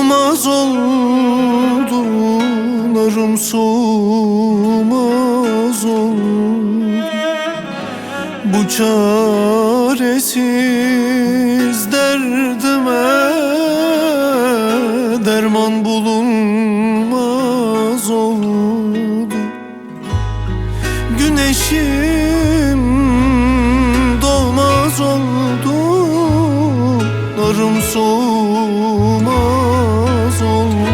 Soğumaz oldu, narım soğumaz oldu. Bu çaresiz derdime derman bulunmaz oldu. Güneşim doğmaz oldu, narım soğumaz oldu.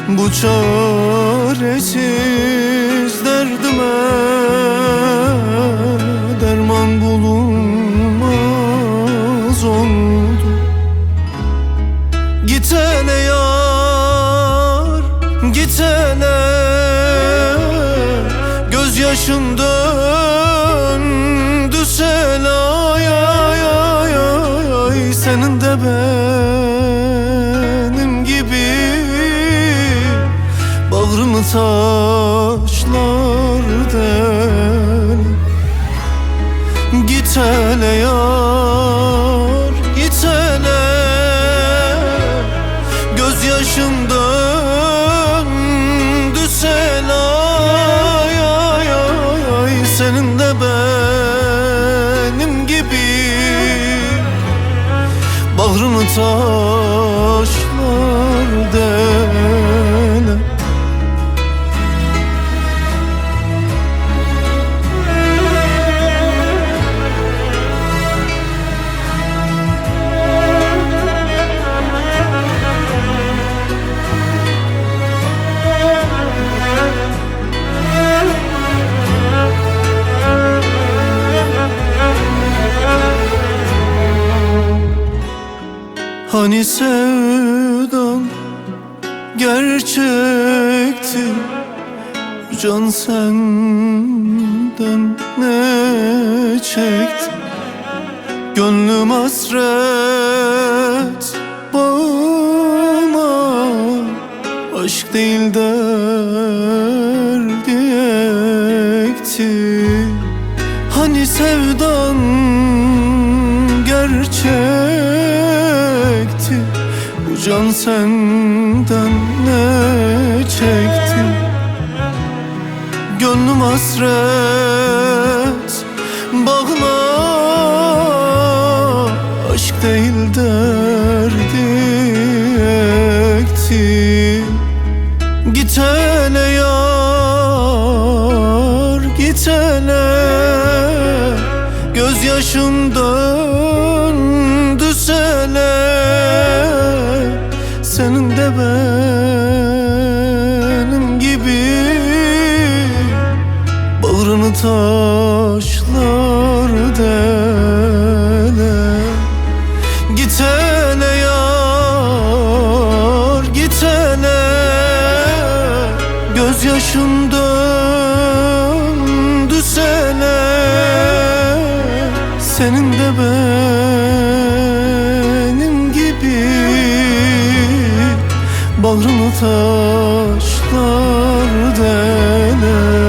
Bu çaresiz derdime derman bulunmaz oldu. Git hele yar, git hele, gözyaşım döndü sel, ay ay ay ay ay. Senin de benim gibi bağrımı taşlar del. Git hele yar, git hele, gözyaşım döndü sel, ay ay ay ay. Senin de benim gibi bağrımı taşlar dele. Hani sevdan gerçekti, can senden ne çekti? Gönlüm hasret bağıma, aşk değil derdi ekti. Hani sevdan gerçekti, bu can senden ne çekti? Gönlüm hasret bağına, aşk değil derdi ekti. Git hele yar, git hele, gözyaşım döndü sele. Senin de benim gibi bağrını taşlar dele. Git hele yar, git hele, gözyaşım döndü sele. Senin de benim gibi bağrını taşlar dele.